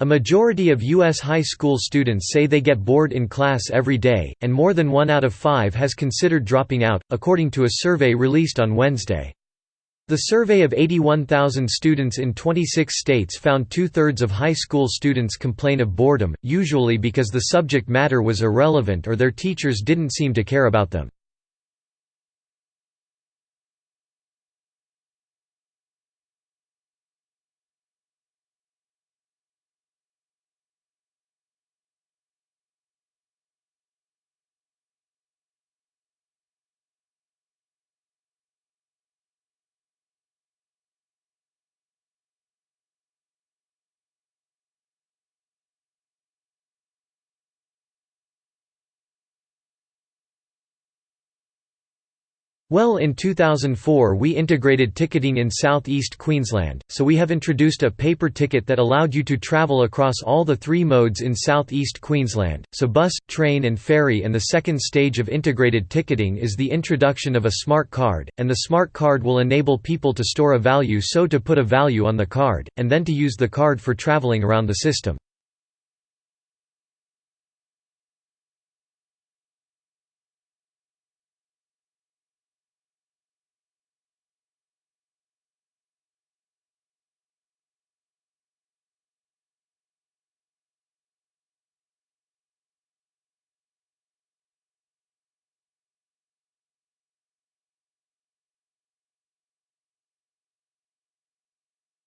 A majority of U.S. high school students say they get bored in class every day, and more than 1 out of 5 has considered dropping out, according to a survey released on Wednesday. The survey of 81,000 students in 26 states found 2/3 of high school students complain of boredom, usually because the subject matter was irrelevant or their teachers didn't seem to care about them. Well, in 2004 we integrated ticketing in southeast Queensland, so we have introduced a paper ticket that allowed you to travel across all the 3 modes in southeast Queensland, so bus, train and ferry, and the second stage of integrated ticketing is the introduction of a smart card, and the smart card will enable people to store a value, so to put a value on the card, and then to use the card for travelling around the system.